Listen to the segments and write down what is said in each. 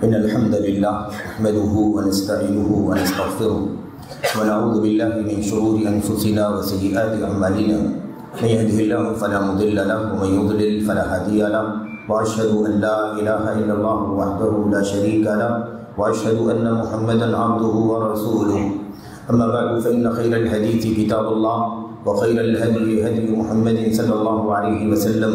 إن الحمد لله نحمده ونستعينه ونستغفره ونعوذ بالله من شرور أنفسنا وسيئات أعمالنا من يهده الله فلا مضل له ومن يضلل فلا هادي له وأشهد أن لا إله إلا الله وحده لا شريك له وأشهد أن محمدا عبده ورسوله أما بعد فإن خير الحديث كتاب الله وخير الهدي هدي محمد صلى الله عليه وسلم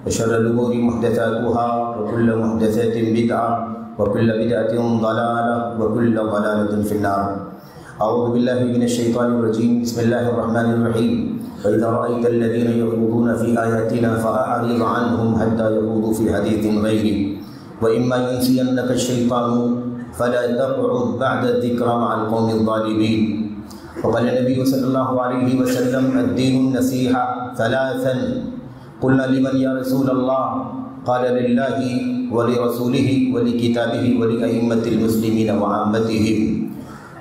وشر الأمور محدثاتها وكل محدثات بدعة وكل بدعة ضلالة وكل ضلالة في النار. أعوذ بالله من الشيطان الرجيم. بسم الله الرحمن الرحيم. وإذا رأيت الذين يخوضون في آياتنا فأعرض عنهم حتى يخوضوا في حديث غيره وإما ينسينك الشيطان فلا تقعد بعد الذكرى مع القوم الظالمين. وقال النبي صلى الله عليه وسلم الدين النصيحة ثلاثا. قلنا لمن يا رسول الله؟ قال لله ولرسوله ولكتابه ولأئمة المسلمين وعامتهم.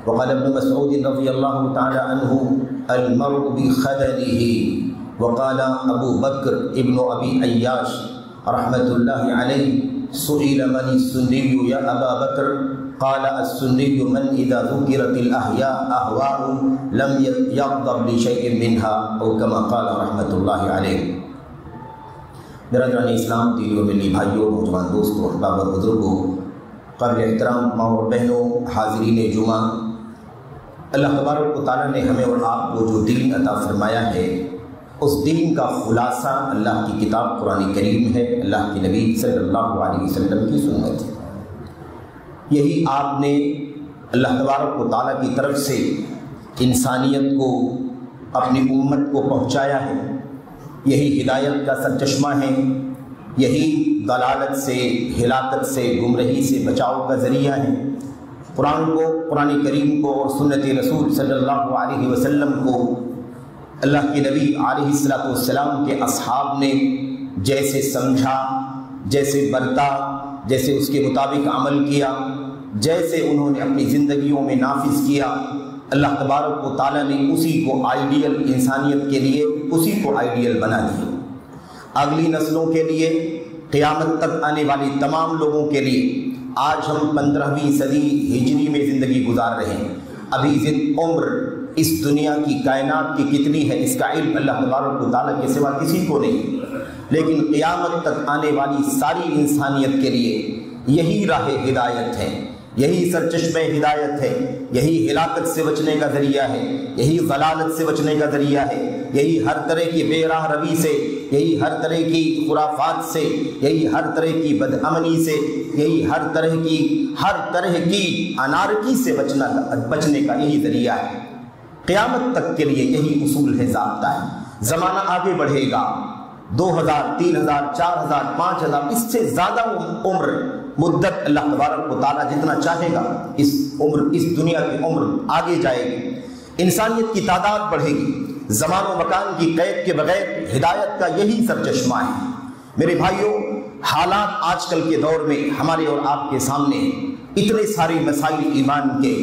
وقال ابن مسعود رضي الله تعالى عنه المرء بخدله. وقال أبو بكر ابن أبي أياش رحمة الله عليه سئل من السني يا أبا بكر؟ قال السني من إذا ذكرت الأحياء أهواء لم يغضب لشيء منها أو كما قال رحمة الله عليه. برادران اسلام، دینی و ملی بھائیوں، نوجوان دوستوں، احباب اور بزرگوں، قابل احترام ماں اور بہنوں، حاضرین جمعہ، اللہ تبارک و تعالیٰ نے ہمیں اور آپ کو جو دین عطا فرمایا ہے اس دین کا خلاصہ اللہ کی کتاب قرآن کریم ہے، اللہ کے نبی صلی اللہ علیہ وسلم کی سنت ہے. یہی آپ نے اللہ تبارک و تعالیٰ کی طرف سے انسانیت کو، اپنی امت کو پہنچایا ہے. یہی ہدایت کا سرچشمہ ہے، یہی ضلالت سے، ہلاکت سے، گمراہی سے بچاؤ کا ذریعہ ہے. قرآن کو، قرآن کریم کو اور سنت رسول صلی اللہ علیہ وسلم کو اللہ کے نبی علیہ السلام کے اصحاب نے جیسے سمجھا، جیسے برتا، جیسے اس کے مطابق عمل کیا، جیسے انہوں نے اپنی زندگیوں میں نافذ کیا، اللہ تبارک و تعالیٰ نے اسی کو آئیڈیل، انسانیت کے لیے اسی کو آئیڈیل بنا دیا. اگلی نسلوں کے لیے، قیامت تک آنے والی تمام لوگوں کے لیے. آج ہم 15ویں صدی ہجری میں زندگی گزار رہے ہیں. ابھی عمر اس دنیا کی، کائنات کی کتنی ہے اس کا علم اللہ تبارک و تعالیٰ کے سوا کسی کو نہیں، لیکن قیامت تک آنے والی ساری انسانیت کے لیے یہی راہ ہدایت ہے، یہی سرچشمہ ہدایت ہے، یہی ہلاکت سے بچنے کا ذریعہ ہے، یہی ضلالت سے بچنے کا ذریعہ ہے، یہی ہر طرح کی بے راہ روی سے، یہی ہر طرح کی خرافات سے، یہی ہر طرح کی بدامنی سے، یہی ہر طرح کی انارکی سے بچنے کا یہی ذریعہ ہے. قیامت تک کے لیے یہی اصول ہے، ضابطہ ہے. زمانہ آگے بڑھے گا، 2000، 3000، 4000، 5000، اس سے زیادہ عمر مدت اللہ تبارک و تعالیٰ جتنا چاہے گا اس دنیا کی عمر آگے جائے گی. انسانیت کی تعداد بڑھے گی. زمان و مکان کی قید کے بغیر ہدایت کا یہی سرچشمہ ہے. میرے بھائیوں، حالات آج کل کے دور میں ہمارے اور آپ کے سامنے اتنے سارے مسائل ایمان کے،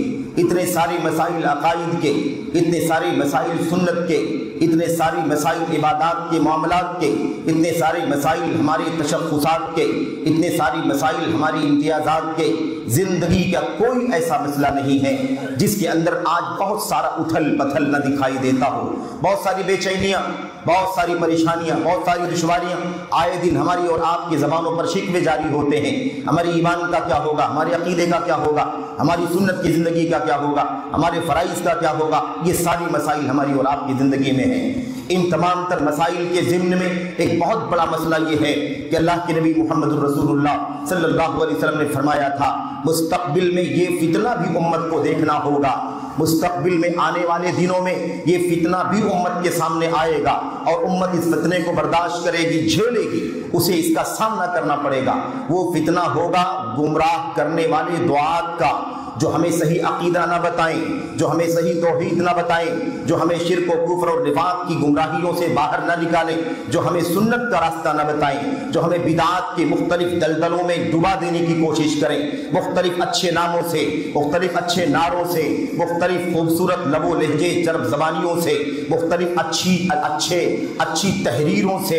اتنے سارے مسائل عقائد کے، اتنے سارے مسائل سنت کے، اتنے سارے مسائل عبادات کے، معاملات کے، اتنے سارے مسائل ہمارے تشخصات کے، اتنے سارے مسائل ہماری امتیازات کے. زندگی کا کوئی ایسا مسئلہ نہیں ہے جس کے اندر آج بہت سارا اتھل پتھل نہ دکھائی دیتا ہو. بہت ساری بے چینیاں، بہت ساری پریشانیاں، بہت ساری دشواریاں آئے دن ہماری اور آپ کی زبانوں پر شکوے جاری ہوتے ہیں. ہماری ایمان کا کیا ہوگا، ہمارے عقیدے کا کیا ہوگا، ہماری سنت کی زندگی کا کیا ہوگا، ہمارے فرائض کا کیا ہوگا. یہ ساری مسائل ہماری اور آپ کی زندگی میں ہیں. ان تمام تر مسائل کے ضمن میں ایک بہت بڑا مسئلہ یہ ہے کہ اللہ کے نبی محمد الرسول اللہ صلی اللہ علیہ وسلم نے فرمایا تھا مستقبل میں یہ فتنہ بھی امت کو دیکھنا ہوگا. مستقبل میں آنے والے دنوں میں یہ فتنہ بھی امت کے سامنے آئے گا اور امت اس فتنے کو برداشت کرے گی، جھیلے گی، اسے اس کا سامنا کرنا پڑے گا. وہ فتنہ ہوگا گمراہ کرنے والے دعات کا، جو ہمیں صحیح عقیدہ نہ بتائیں، جو ہمیں صحیح توحید نہ بتائیں، جو ہمیں شرک و کفر اور نفاق کی گمراہیوں سے باہر نہ نکالیں، جو ہمیں سنت کا راستہ نہ بتائیں، جو ہمیں بدعات کے مختلف دلدلوں میں ڈبا دینے کی کوشش کریں، مختلف اچھے ناموں سے، مختلف اچھے نعروں سے، مختلف خوبصورت لب و لہجے چرب زبانیوں سے، مختلف اچھی تحریروں سے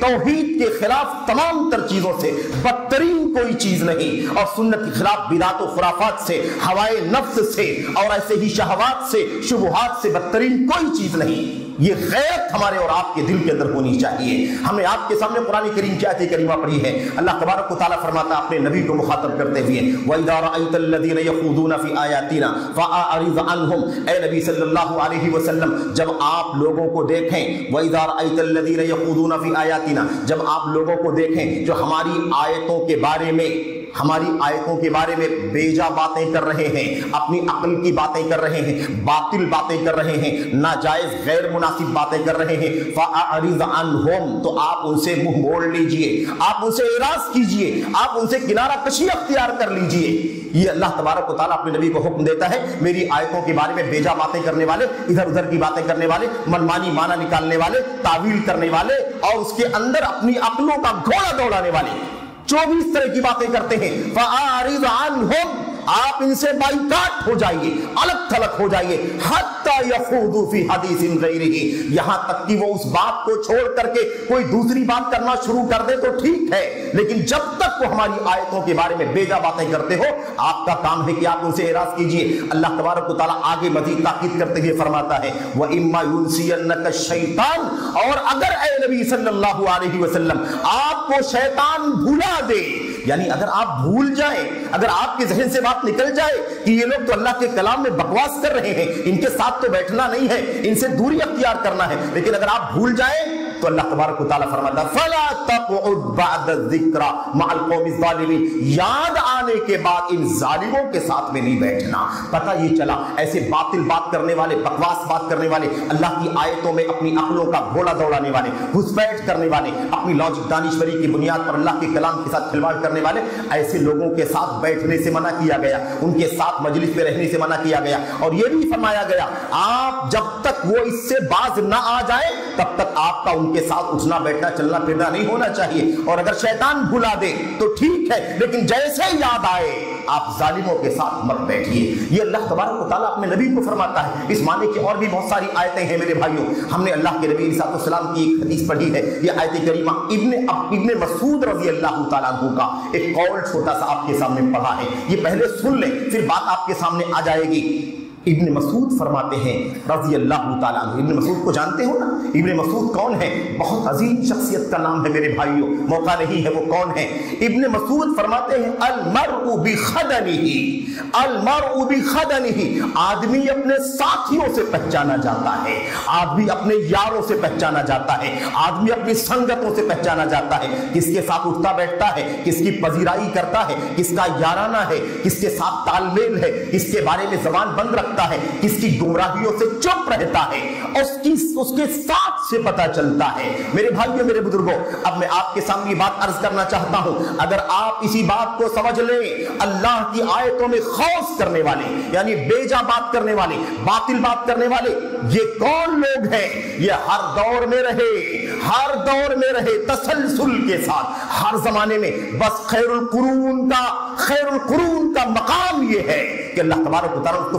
توحید کے خلاف تمام تر چیزوں سے بدترین کوئی چیز نہیں، اور سنت کے خلاف بدعت و خرافات سے، ہوائے نفس سے اور ایسے ہی شہوات سے، شبہات سے بدترین کوئی چیز نہیں۔ یہ غیرت ہمارے اور آپ کے دل کے اندر ہونی چاہیے۔ ہم نے آپ کے سامنے قرآن کریم کی آیت کریمہ پڑھی ہے، اللہ تبارک و تعالیٰ فرماتا ہے اپنے نبی کو مخاطب کرتے ہوئے وَإِذَا رَأَيْتَ الَّذِينَ يَخُوضُونَ فِي آيَاتِنَا فَأَعْرِضْ عَنْهُمْ، اے نبی صلی اللہ علیہ وسلم جب آپ لوگوں کو دیکھیں، وَإِذَا رَأَيْتَ الَّذِينَ يَخُوضُونَ فِي آيَاتِنَا، جب آپ لوگوں کو دیکھیں جو ہماری آیتوں کے بارے میں بیجا باتیں کر رہے ہیں، اپنی عقل کی باتیں کر رہے ہیں، باطل باتیں کر رہے ہیں، ناجائز غیر مناسب باتیں کر رہے ہیں، فَأَعْرِضْ عَنْهُمْ، تو آپ ان سے منہ موڑ لیجئے، آپ ان سے اعراض کیجئے، آپ ان سے کنارہ کشی اختیار کر لیجئے۔ یہ اللہ تبارک و تعالیٰ اپنے نبی کو حکم دیتا ہے، میری آیتوں کے بارے میں بیجا باتیں کرنے والے، ادھر ادھر کی باتیں کرنے والے، منمانی معنی نکالنے والے، تعویل کرنے والے، اور اس کے اندر اپنی عقلوں کا گھوڑا دوڑانے والے 24 طرح کی باتیں کرتے ہیں، فَأَعْرِضْ عَنْهُمْ، آپ ان سے بائیکاٹ ہو جائیے، الگ تھلگ ہو جائیے، حَتَّى يَخُوضُوا فِي حَدِيثٍ غَيْرِهِ، یہاں تک کہ وہ اس بات کو چھوڑ کر کے کوئی دوسری بات کرنا شروع کر دے تو ٹھیک ہے، لیکن جب تک وہ ہماری آیتوں کے بارے میں بیجا باتیں کرتے ہو، آپ کا کام ہے کہ آپ ان سے اعراض کیجئے۔ اللہ تبارک و تعالیٰ آگے مزید تاکید کرتے ہوئے فرماتا ہے وَإِمَّا يُنْسِيَنَّكَ الشَّيْطَانُ، اور اگر اے نبی صلی اللہ علیہ وسلم آپ کو شیطان بھلا دے، یعنی اگر آپ بھول جائیں، اگر آپ کے ذہن سے بات نکل جائے کہ یہ لوگ تو اللہ کے کلام میں بکواس کر رہے ہیں، ان کے ساتھ تو بیٹھنا نہیں ہے، ان سے دوری اختیار کرنا ہے، لیکن اگر آپ بھول جائیں تو اللہ تبارک و تعالیٰ فرماتا ہے فَلَا تَقْعُدْ بَعْدَ الذِّكْرَى مَعَ الْقَوْمِ الظَّالِمِينَ، یاد آنے کے بعد ان ظالموں کے ساتھ میں نہیں بیٹھنا۔ پتہ یہ چلا ایسے باطل بات کرنے والے، بکواس بات کرنے والے، اللہ کی آیتوں میں اپنی عقلوں کا گھوڑا دوڑانے والے، گھسپیٹ کرنے والے، اپنی لاجک دانشوری کی بنیاد پر اللہ کے کلام کے ساتھ کھلواڑ کرنے والے، ایسے لوگوں کے ساتھ بیٹھنے سے منع کیا گیا، ان کے ساتھ مجلس میں رہنے سے منع کیا گیا، اور یہ بھی فرمایا گیا آپ جب تک وہ اس سے باز نہ آ جائے تب تک آپ کا ان کے ساتھ اٹھنا بیٹھنا چلنا پھرنا نہیں ہونا چاہیے، اور اگر شیطان بھلا دے تو ٹھیک ہے، لیکن جیسے یاد آئے آپ ظالموں کے ساتھ مت بیٹھیے۔ یہ اللہ تبارک و تعالیٰ اپنے نبی کو فرماتا ہے۔ اس معنی کی اور بھی بہت ساری آیتیں ہیں میرے بھائیوں، ہم نے اللہ کے نبی علیہ السلام کی ایک حدیث پڑھی ہے، یہ آیت کریمہ ابن مسعود رضی اللہ تعالیٰ عنہ کا ایک قول چھوٹا سا آپ کے سامنے پڑھا ہے، یہ پہلے سن لیں پھر بات آپ کے سامنے آ جائے گی۔ ابن مسعود فرماتے ہیں رضی اللہ تعالیٰ عنہ، ابن مسعود کو جانتے ہو نا؟ ابن مسعود کون ہے؟ بہت عظیم شخصیت کا نام ہے میرے بھائیوں، موقع نہیں ہے وہ کون ہے۔ ابن مسعود فرماتے ہیں المرء بخدنہ، المرء بخدنہ، آدمی اپنے ساتھیوں سے پہچانا جاتا ہے، آدمی اپنے یاروں سے پہچانا جاتا ہے، آدمی اپنی سنگتوں سے پہچانا جاتا ہے، کس کے ساتھ اٹھتا بیٹھتا ہے، کس کی پذیرائی کرتا ہے، کس کا یارانہ ہے، کس کے ساتھ تال میل ہے، کس کے بارے میں زبان بند رکھتا ہے، کس کی گمراہیوں سے چپ رہتا ہے، اس کے ساتھ سے پتہ چلتا ہے۔ میرے بھائیوں میرے بزرگوں، اب میں آپ کے سامنے بات عرض کرنا چاہتا ہوں، اگر آپ اسی بات کو سمجھ لیں، اللہ کی آیتوں میں خوف کرنے والے یعنی بیجا بات کرنے والے، باطل بات کرنے والے یہ کون لوگ ہیں؟ یہ ہر دور میں رہے، ہر دور میں رہے تسلسل کے ساتھ، ہر زمانے میں، بس خیر القرون کا مقام یہ ہے کہ اللہ تبارک و تعالیٰ اس کو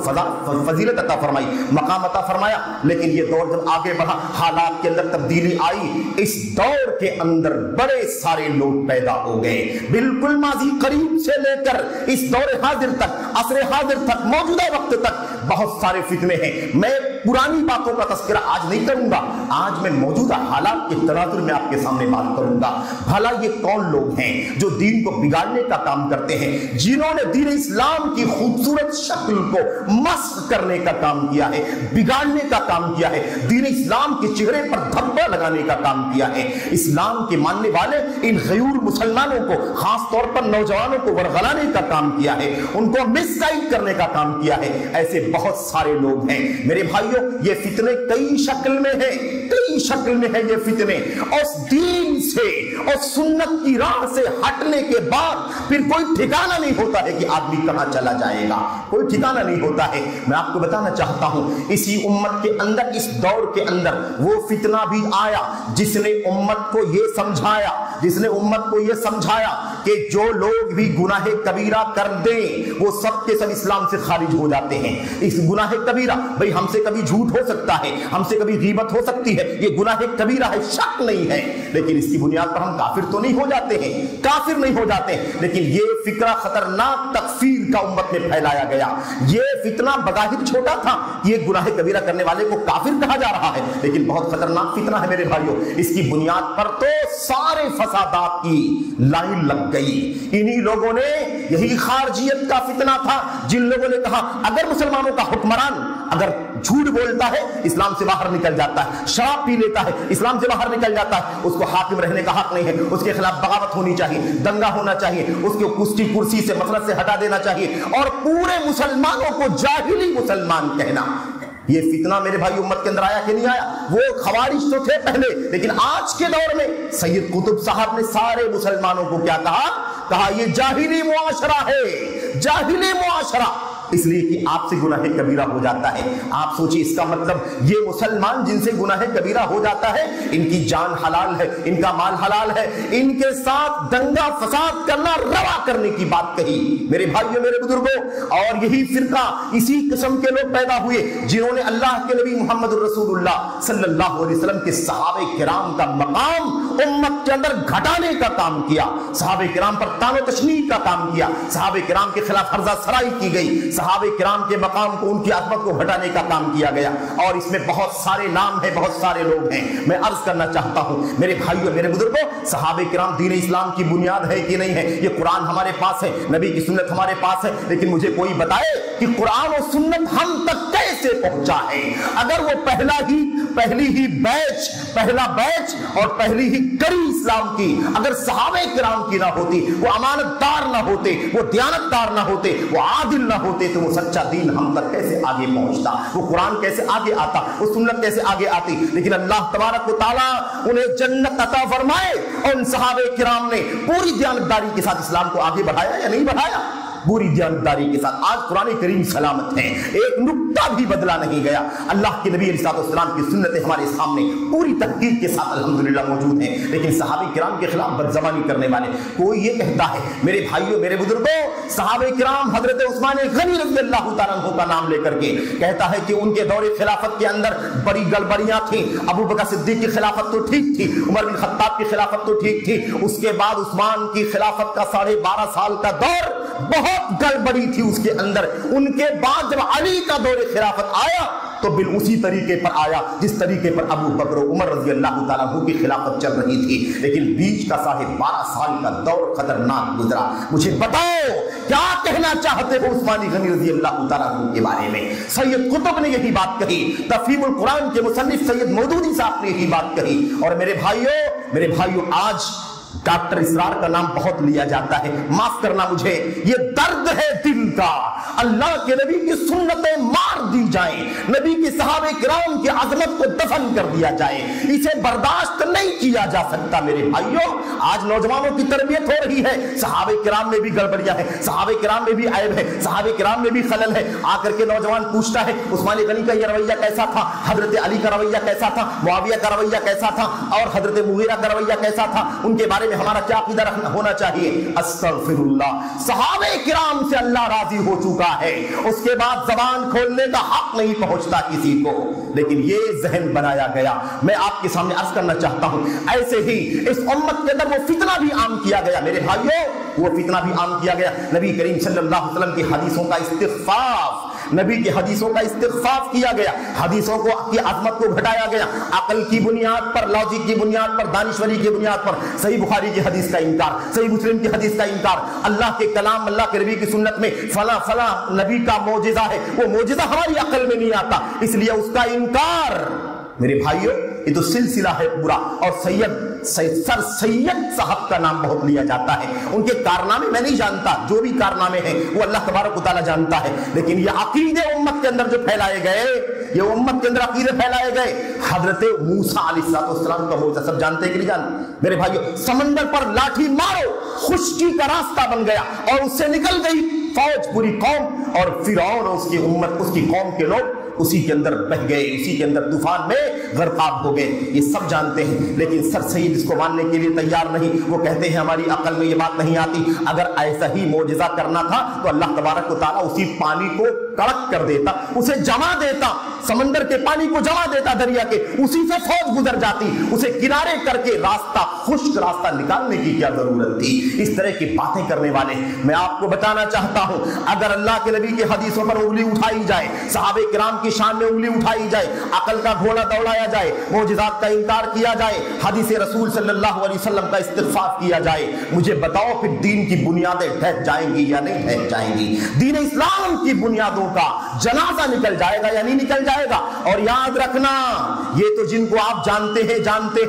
فضیلت عطا فرمائی، مقام عطا فرمایا، لیکن یہ دور جب آگے بڑھا، حالات کے اندر تبدیلی آئی، اس دور کے اندر بڑے سارے لوگ پیدا ہو گئے، بالکل ماضی قریب سے لے کر اس دور حاضر تک، عصر حاضر تک، موجودہ وقت تک بہت سارے فتنے ہیں۔ میں پرانی باتوں کا تذکرہ آج نہیں کروں گا، آج میں موجودہ حالات کے تناظر میں آپ کے سامنے بات کروں گا۔ بھلا یہ کون لوگ ہیں جو دین کو بگاڑنے کا کام کرتے ہیں، جنہوں نے دین اسلام کی خوبصورت شکل کو مسخ کرنے کا کام کیا ہے، بگاڑنے کا کام کیا ہے، دین اسلام کے چہرے پر دھبا لگانے کا کام کیا ہے، اسلام کے ماننے والے ان غیور مسلمانوں کو، خاص طور پر نوجوانوں کو ورغلانے کا کام کیا ہے، ان کو مس گائیڈ کرنے کا کام کیا ہے۔ ایسے بہت سارے لوگ ہیں میرے بھائیوں، یہ فتنے کئی شکل میں ہیں، کئی شکل میں ہیں یہ فتنے، اور دین سے اور سنت کی راہ سے ہٹنے کے بعد پھر کوئی ٹھکانہ نہیں ہوتا ہے کہ آدمی کہاں چلا جائے گا، کوئی ٹھکانہ نہیں ہوتا ہے۔ میں آپ کو بتانا چاہتا ہوں، اسی امت کے اندر، اس دور کے اندر وہ فتنہ بھی آیا جس نے امت کو یہ سمجھایا، کہ جو لوگ بھی گناہ کبیرہ کر دیں وہ سب کے سب اسلام سے خارج ہو جاتے ہیں۔ اس گناہ کبیرہ، بھئی ہم سے کبھی جھوٹ ہو سکتا ہے، ہم سے کبھی غیبت ہو سکتی ہے، یہ گناہ کبیرہ ہے، شک نہیں ہے، لیکن اس کی بنیاد پر ہم کافر تو نہیں ہو جاتے ہیں، کافر نہیں ہو جاتے، لیکن یہ فکرہ خطرناک تکفیر کا امت میں پھیلایا گیا۔ یہ فتنہ بظاہر چھوٹا تھا، یہ گناہ کبیرہ کرنے والے کو کافر کہا جا رہا ہے، لیکن بہت خطرناک فتنہ ہے میرے بھائیوں۔ اس کی بنیاد پر تو سارے فسادات کی لائن لگ گئی۔ انہی لوگوں نے، یہی خارجیت کا فتنہ تھا جن لوگوں نے کہا اگر مسلمانوں کا حکمران اگر جھوٹ بولتا ہے اسلام سے باہر نکل جاتا ہے، شراب پی لیتا ہے اسلام سے باہر نکل جاتا ہے، اس کو حاکم رہنے کا حق نہیں ہے، اس کے خلاف بغاوت ہونی چاہیے، دنگا ہونا چاہیے، اس کو کشتی کرسی سے مسلط سے ہٹا دینا چاہیے، اور پورے مسلمانوں کو جاہلی مسلمان کہنا۔ یہ فتنہ میرے بھائی امت کے اندر آیا کہ نہیں آیا؟ وہ خوارج تو تھے پہلے، لیکن آج کے دور میں سید قطب صاحب نے سارے مسلمانوں کو کیا کہا یہ جاہلی معاشرہ ہے، جاہلی معاشرہ، اس لیے کہ آپ سے گناہ کبیرہ ہو جاتا ہے۔ آپ سوچیں اس کا مطلب یہ مسلمان جن سے گناہ کبیرہ ہو جاتا ہے ان کی جان حلال ہے، ان کا مال حلال ہے، ان کے ساتھ دنگا فساد کرنا روا کرنے کی بات کہی میرے بھائیوں میرے بزرگوں۔ اور یہی فرقہ اسی قسم کے لوگ پیدا ہوئے جنہوں نے اللہ کے نبی محمد الرسول اللہ صلی اللہ علیہ وسلم کے صحابہ کرام کا مقام امت کے اندر گھٹانے کا کام کیا، صحابہ کرام پر طعن و تشنیع کا کام کیا، صحابہ کرام کے خلاف ہرزہ سرائی کی گئی، صحابہ کرام کے مقام کو ان کی عظمت کو گھٹانے کا کام کیا گیا۔ اور اس میں بہت سارے نام ہیں، بہت سارے لوگ ہیں۔ میں عرض کرنا چاہتا ہوں میرے بھائیوں میرے بزرگوں، صحابہ کرام دین اسلام کی بنیاد ہے کہ نہیں ہے؟ یہ قرآن ہمارے پاس ہے، نبی کی سنت ہمارے پاس ہے، لیکن مجھے کوئی بتائے کہ قرآن و سنت ہم تک کیسے پہنچا ہے؟ اگر وہ پہلی ہی پہلا بیچ اور پہلی ہی کڑی اسلام کی اگر صحابہ کرام کی نہ ہوتی، وہ امانت دار نہ ہوتے، وہ دیانت دار نہ ہوتے، وہ عادل نہ ہوتے، تو وہ سچا دین ہم تک کیسے آگے پہنچتا؟ وہ قرآن کیسے آگے آتا؟ وہ سنت کیسے آگے آتی؟ لیکن اللہ تبارک و تعالیٰ انہیں جنت عطا فرمائے، اور ان صحابہ کرام نے پوری دیانتداری کے ساتھ اسلام کو آگے بڑھایا یا نہیں بڑھایا؟ پوری دیانتداری کے ساتھ آج قرآن کریم سلامت ہے، ایک نقطہ بھی بدلا نہیں گیا۔ اللہ کے نبی علیہ السلام کی سنتیں ہمارے سامنے پوری تحقیق کے ساتھ الحمدللہ موجود ہیں، لیکن صحابہ کرام کے خلاف بدزبانی کرنے والے کوئی یہ کہتا ہے میرے بھائیوں میرے بزرگوں، صحابہ کرام حضرت عثمان غنی رضی اللہ تعالیٰ عنہ کا نام لے کر کے کہتا ہے کہ ان کے دور خلافت کے اندر بڑی گڑبڑیاں تھیں۔ ابو بکر صدیق کی خلافت تو ٹھیک تھی، عمر بن خطاب کی خلافت تو ٹھیک تھی، اس کے بعد عثمان کی خلافت کا 12.5 سال کا دور بہت گڑبڑی تھی اس کے اندر۔ ان کے بعد جب علی کا دور خلافت آیا تو بال اسی طریقے پر آیا جس طریقے پر ابو بکر و عمر رضی اللہ تعالیٰ عنہ کی خلافت چل رہی تھی، لیکن بیچ کا 12.5 سال کا دور خطرناک گزرا۔ مجھے بتاؤ کیا کہنا چاہتے ہو عثمان غنی رضی اللہ تعالیٰ عنہ کے بارے میں؟ سید قطب نے یہی بات کہی، تفہیم القرآن کے مصنف سید مودودی صاحب نے یہی بات کہی۔ اور میرے بھائیوں آج ڈاکٹر اسرار کا نام بہت لیا جاتا ہے، معاف کرنا مجھے، یہ درد ہے دل کا۔ اللہ کے نبی کی سنتیں مار دی جائیں، نبی کی صحابہ کرام کی عظمت کو دفن کر دیا جائے، اسے برداشت نہیں کیا جا سکتا۔ میرے بھائیوں آج نوجوانوں کی تربیت ہو رہی ہے، صحابہ کرام میں بھی گڑبڑیاں ہیں، صحابہ کرام میں بھی عیب ہے، صحابہ کرام میں بھی خلل ہے۔ آ کر کے نوجوان پوچھتا ہے عثمان غنی کا یہ رویہ کیسا تھا، حضرت علی کا رویہ کیسا تھا، معاویہ کا رویہ کیسا تھا، اور حضرت مغیرہ کا رویہ کیسا تھا، ان کے بارے میں ہمارا کیا عقیدہ ہونا چاہیے؟ استغفر اللہ، صحابہ کرام سے اللہ راضی ہو چکا ہے، اس کے بعد زبان کھولنے کا حق نہیں پہنچتا کسی کو، لیکن یہ ذہن بنایا گیا۔ میں آپ کے سامنے عرض کرنا چاہتا ہوں ایسے ہی اس امت کے اندر وہ فتنہ بھی عام کیا گیا میرے بھائیوں، وہ فتنہ بھی عام کیا گیا۔ نبی کریم صلی اللہ علیہ وسلم کی حدیثوں کا استخفاف، نبی کی حدیثوں کا استخفاف کیا گیا، حدیثوں کی عظمت کو گھٹایا گیا، عقل کی بنیاد پر، لاجک کی بنیاد پر، دانشوری کی بنیاد پر صحیح بخاری کی حدیث کا انکار، صحیح مسلم کی حدیث کا انکار، اللہ کے کلام اللہ کے نبی کی سنت میں فلاں فلاں نبی کا معجزہ ہے، وہ معجزہ ہماری عقل میں نہیں آتا اس لیے اس کا انکار۔ میرے بھائیوں یہ تو سلسلہ ہے پورا، اور سر سید صاحب کا نام بہت لیا جاتا ہے، ان کے کارنامے میں نہیں جانتا، جو بھی کارنامے ہیں وہ اللہ تبارک و تعالیٰ جانتا ہے، لیکن یہ عقیدے امت کے اندر جو پھیلائے گئے، یہ امت کے اندر عقیدے پھیلائے گئے۔ حضرت موسیٰ علیہ السلام کا معجزہ سب جانتے ہیں کہ نہیں جانتے؟ میرے بھائیوں سمندر پر لاٹھی مارو خشکی کا راستہ بن گیا، اور اس سے نکل گئی فوج، پوری قوم، اور فرعون اور اس کی امت، اس کی قوم کے لوگ اسی کے اندر بہ گئے، اسی کے اندر طوفان میں غرقاب ہو گئے. یہ سب جانتے ہیں، لیکن سر سید اس کو ماننے کے لیے تیار نہیں. وہ کہتے ہیں ہماری عقل میں یہ بات نہیں آتی. اگر ایسا ہی معجزہ کرنا تھا تو اللہ تبارک و تعالیٰ اسی پانی کو کڑک کر دیتا، اسے جما دیتا، سمندر کے پانی کو جما دیتا دریا کے، اسی سے فوج گزر جاتی. اسے کنارے کر کے راستہ، خشک راستہ نکالنے کی کیا ضرورت تھی؟ اس طرح کی باتیں کرنے والے میں آپ کو بتانا چاہتا ہوں، اگر اللہ کے نبی کی حدیثوں پر انگلی اٹھائی جائے، صحابہ کرام کی شان میں انگلی اٹھائی جائے، عقل کا گھوڑا دوڑایا جائے، معجزات کا انکار کیا جائے، حدیث رسول صلی اللہ علیہ وسلم کا استغفاف کیا جائے، مجھے بتاؤ پھر دین کی بنیادیں ڈھہ جائیں گی یا نہیں ڈھہ جائیں گی؟ دین اسلام کی بنیادوں کا جنازہ نکل جائے گا یا نہیں نکل جائے گا؟ اور یاد رکھنا، یہ تو جن کو آپ جانتے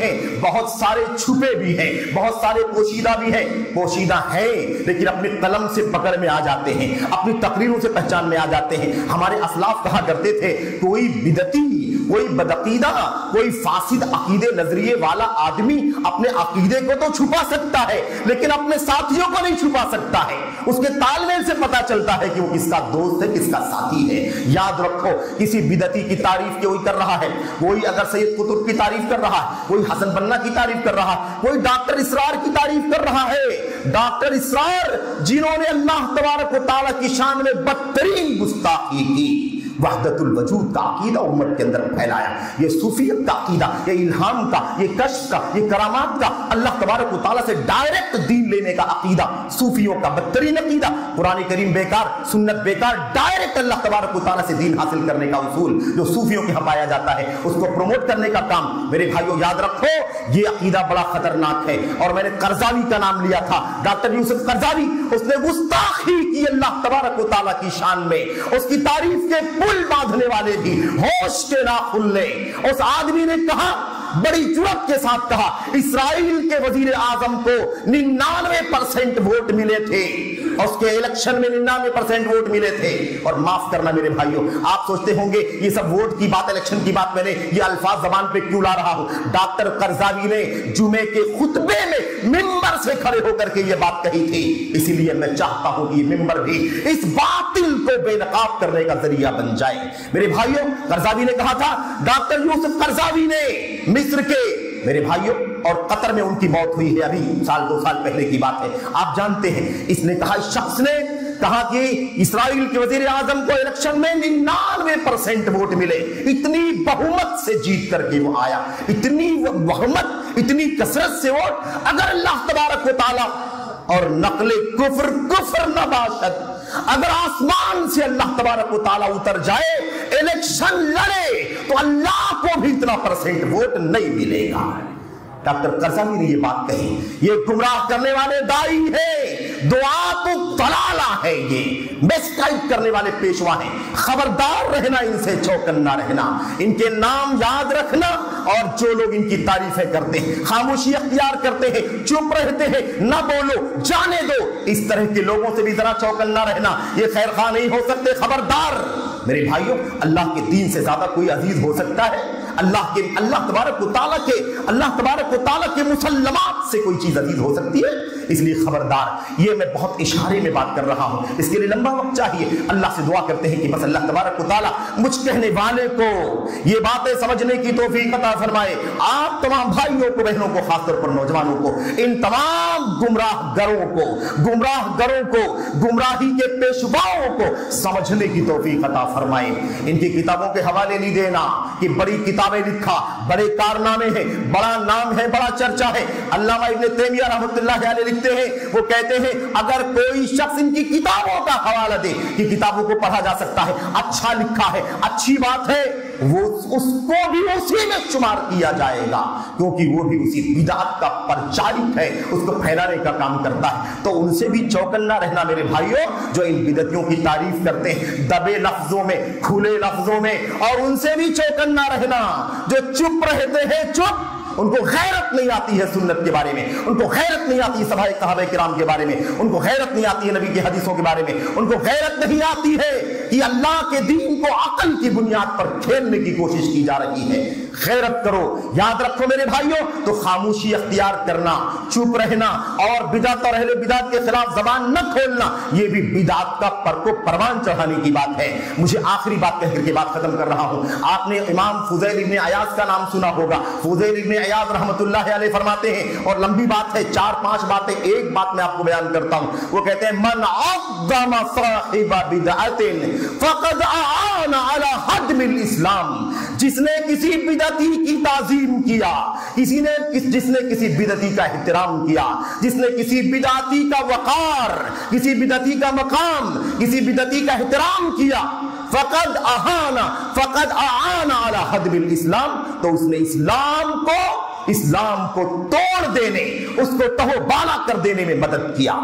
ہیں، بہت سارے چھپے بھی ہیں، بہت سارے پوشیدہ بھی ہیں. پوشیدہ ہیں لیکن اپنی قلم سے پکڑ میں آ جاتے ہیں، اپنی تقریروں سے پہچان میں آ جاتے ہیں. ہمارے اسلاف کہا کرتے تھے، کوئی بدعتی، کوئی بدعقیدہ، کوئی فاسد عقیدے نظریے والا آدمی اپنے عقیدے کو تو چھپا سکتا ہے لیکن اپنے ساتھیوں کو نہیں چھپا سکتا ہے. اس کے تال میل سے پتا چلتا ہے کہ وہ کس کا دوست ہے، کس کا ساتھی ہے. یاد رکھو، کسی بدعتی کی تعریف کوئی کر رہا ہے، کوئی اگر سید قطب کی تعریف کر رہا ہے، کوئی حسن بننا کی تعریف کر رہا ہے، کوئی ڈاکٹر اسرار کی تعریف کر رہا ہے. ڈاکٹر اسرار جنہوں نے اللہ تبارک و تعالیٰ کی شان میں بدترین گستاخی کی، وحدت الوجود کا عقیدہ امت کے اندر پھیلایا. یہ صوفیت کا عقیدہ، یہ الہام کا، یہ کشف کا، یہ کرامات کا، اللہ تبارک و تعالیٰ سے ڈائریکٹ دین لینے کا عقیدہ، صوفیوں کا بدترین عقیدہ. قرآن کریم بیکار، سنت بیکار، ڈائریکٹ اللہ تبارک و تعالیٰ سے دین حاصل کرنے کا اصول جو صوفیوں کے ہاں پایا جاتا ہے، اس کو پروموٹ کرنے کا کام. میرے بھائیو یاد رکھو، یہ عقیدہ بڑا خطرناک ہے. اور میں نے قرضاوی کا نام لیا تھا، ڈاکٹر یوسف قرضاوی، اس نے گستاخی کی اللہ تبارک و تعالیٰ کی شان میں. اس کی تعریف کے پل باندھنے والے بھی ہوش کے ناخن لے. اس آدمی نے کہا، بڑی جرأت کے ساتھ کہا، اسرائیل کے وزیر اعظم کو 99% ووٹ ملے تھے، اس کے الیکشن میں 99% ووٹ ملے تھے. اور معاف کرنا میرے بھائیوں، آپ سوچتے ہوں گے یہ سب ووٹ کی بات، الیکشن کی بات میں نے یہ الفاظ زبان پہ کیوں لا رہا ہوں؟ ڈاکٹر قرضاوی نے جمعے کے خطبے میں ممبر سے کھڑے ہو کر کے یہ بات کہی تھی. اسی لیے میں چاہتا ہوں کہ یہ ممبر بھی اس باطل کو بے نقاب کرنے کا ذریعہ بن جائے. میرے بھائیوں، قرضاوی نے کہا تھا، ڈاکٹر یوسف قرضاوی نے مصر کے، میرے بھائیوں، اور قطر میں ان کی موت ہوئی ہے، ابھی 1-2 سال پہلے کی بات ہے، آپ جانتے ہیں. اس نے کہا، اس شخص نے کہا کہ اسرائیل کے وزیر اعظم کو الیکشن میں 99% ووٹ ملے، اتنی بہومت سے جیت کر کے وہ آیا، اتنی بہومت، اتنی کثرت سے ووٹ. اگر اللہ تبارک و تعالی اور نقل کفر نہ باشد، اگر آسمان سے اللہ تبارک و تعالیٰ اتر جائے، الیکشن لڑے، تو اللہ کو بھی اتنا % ووٹ نہیں ملے گا. ڈاکٹر قرضاوی نے یہ بات کہی. یہ گمراہ کرنے والے دائی ہیں، دعات ضلالہ ہے، یہ مسگائیڈ کرنے والے پیشوا ہیں. خبردار رہنا، ان سے چوکنا رہنا، ان کے نام یاد رکھنا. اور جو لوگ ان کی تعریفیں کرتے ہیں، خاموشی اختیار کرتے ہیں، چپ رہتے ہیں، نہ بولو، جانے دو، اس طرح کے لوگوں سے بھی ذرا چوکنا رہنا. یہ خیر خواہ نہیں ہو سکتے. خبردار میرے بھائیوں، اللہ کے دین سے زیادہ کوئی عزیز ہو سکتا ہے؟ اللہ تبارک و تعالیٰ کے مسلمات سے کوئی چیز عزیز ہو سکتی ہے؟ اس لیے خبردار. یہ میں بہت اشارے میں بات کر رہا ہوں، اس کے لیے لمبا وقت چاہیے. اللہ سے دعا کرتے ہیں کہ بس اللہ تبارک و تعالیٰ مجھ کہنے والے کو یہ باتیں سمجھنے کی توفیق عطا فرمائے. آپ تمام بھائیوں کو، بہنوں کو، خاص طور پر نوجوانوں کو، ان تمام گمراہ گروں کو، گمراہی کے پیشواؤں کو سمجھنے کی توفیق عطا فرمائے. ان کی کتابوں کے حوالے نہیں دینا کہ بڑی کتابیں لکھا، بڑے کارنامے ہیں، بڑا نام ہے، بڑا چرچا ہے. علامہ ابن تیمیہ رحمۃ اللہ علیہ لکھتے ہیں، وہ کہتے ہیں اگر کوئی شخص ان کی کتابوں کا حوالہ دے کہ کتابوں کو پڑھا جا سکتا ہے، اچھا لکھا ہے، اچھی بات ہے، وہ اس کو بھی اسی میں شمار کیا جائے گا، کیونکہ وہ بھی اسی بدعت کا پرچارک ہے، اس کو پھیلانے کا کام کرتا ہے. تو ان سے بھی چوکنا رہنا میرے بھائیوں، جو ان بدعتیوں کی تعریف کرتے ہیں دبے لفظوں میں، کھلے لفظوں میں. اور ان سے بھی چوکنا رہنا جو چپ رہتے ہیں، چپ. ان کو غیرت نہیں آتی ہے سنت کے بارے میں، ان کو غیرت نہیں آتی ہے صحابہ کرام کے بارے میں، ان کو غیرت نہیں آتی ہے نبی کی حدیثوں کے بارے میں، ان کو غیرت نہیں آتی ہے کہ اللہ کے دین کو عقل کی بنیاد پر کھیلنے کی کوشش کی جا رہی ہے. غیرت کرو۔ یاد رکھو میرے بھائیوں، تو خاموشی اختیار کرنا، چپ رہنا اور بدعت اور اہل بدعت کے خلاف زبان نہ کھولنا، یہ بھی بدعت کا پر کو پروان چڑھانے کی بات ہے۔ مجھے آخری بات کہہ کر کے بات ختم کر رہا ہوں۔ آپ نے امام فضیل ابن عیاض کا نام سنا ہوگا۔ فضیل ابن عیاض رحمۃ اللہ علیہ فرماتے ہیں، اور لمبی بات ہے، 4-5 باتیں، ایک بات میں آپ کو بیان کرتا ہوں۔ وہ کہتے ہیں من عظم صاحب بدعت فقد اعان علی ہدم الاسلام، جس نے کسی بدعتی کی تعظیم کیا، جس نے کسی بدعتی کا احترام کیا، جس نے کسی بدعتی کا وقار، کسی بدعتی کا مقام، کسی بدعتی کا احترام کیا، فقد اعان علی ہدم الاسلام، تو اس نے اسلام کو توڑ دینے، اس کو تہو بالا کر دینے میں مدد کیا۔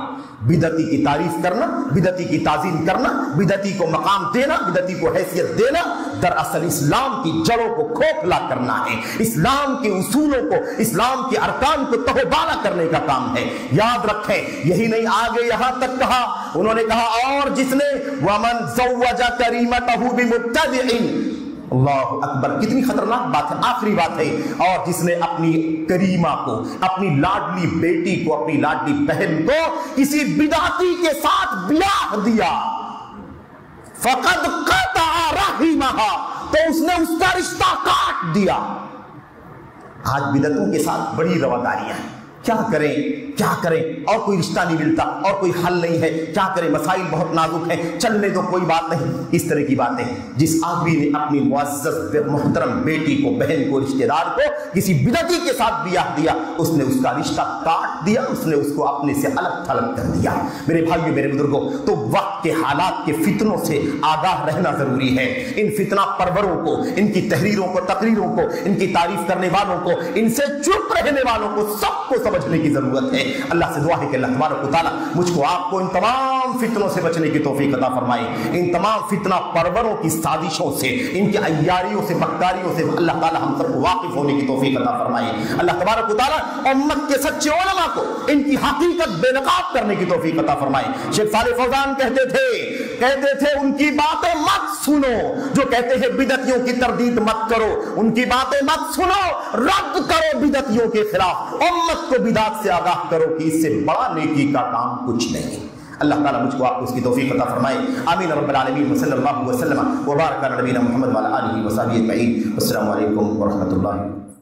بدعتی کی تعریف کرنا، بدعتی کی تعظیم کرنا، بدعتی کو مقام دینا، بدعتی کو حیثیت دینا، دراصل اسلام کی جڑوں کو کھوکھلا کرنا ہے، اسلام کے اصولوں کو، اسلام کے ارکان کو تہو بالا کرنے کا کام ہے۔ یاد رکھیں، یہی نہیں، آگے یہاں تک کہا، انہوں نے کہا اور جس نے وَمَنْ زَوَّجَ كَرِيمَتَهُ بِمُبْتَدِعٍ، اللہ اکبر، کتنی خطرناک بات ہے، آخری بات ہے، اور جس نے اپنی کریمہ کو، اپنی لاڈلی بیٹی کو، اپنی لاڈلی بہن کو کسی بدعتی کے ساتھ بیاہ دیا، فقد قطع رحمها، تو اس نے اس کا رشتہ کاٹ دیا۔ آج بدعتوں کے ساتھ بڑی رواداریاں ہیں، کیا کریں اور کوئی رشتہ نہیں ملتا اور کوئی حل نہیں ہے، کیا کریں، مسائل بہت نازک ہیں، چلنے دو کوئی بات نہیں، اس طرح کی باتیں۔ جس آدمی نے اپنی معزز محترم بیٹی کو، بہن کو، رشتہ دار کو کسی بدعتی کے ساتھ بیاہ دیا، اس نے اس کا رشتہ کاٹ دیا، اس نے اس کو اپنے سے الگ تھلگ کر دیا۔ میرے بھائیو، میرے بزرگوں، تو وقت کے حالات کے فتنوں سے آگاہ رہنا ضروری ہے۔ ان فتنہ پروروں کو، ان کی تحریروں کو، تقریروں کو، ان کی تعریف کرنے والوں کو، ان سے چپ رہنے والوں کو، سب کو سمجھنے کی ضرورت ہے۔ اللہ سے دعا ہے کہ اللہ تبارک و تعالیٰ مجھ کو، آپ کو ان تمام فتنوں سے بچنے کی توفیق عطا فرمائے، ان تمام فتنہ پروروں کی سازشوں سے، ان کی عیاریوں سے، مکاریوں سے اللہ تعالیٰ ہم سب کو واقف ہونے کی توفیق عطا فرمائے۔ اللہ تبارک و تعالیٰ امت کے سچے علماء کو ان کی حقیقت بے نقاب کرنے کی توفیق عطا فرمائے۔ شیخ صالح فوزان کہتے تھے ان کی باتیں مت سنو، جو کہتے ہیں بدعتیوں کی تردید مت کرو، ان کی باتیں مت سنو، رد کرو بدعتیوں کے خلاف، امت کو بدعت سے آگاہ کرو کہ اس سے بڑا نیکی کا کام کچھ نہیں۔ اللہ تعالیٰ مجھ کو آپ کو اس کی توفیق عطا فرمائے، آمین رب العالمین، وصلی اللہ وسلم وبارک علی نبینا محمد وعلی آلہ وصحبہ اجمعین۔ السلام علیکم ورحمۃ اللہ۔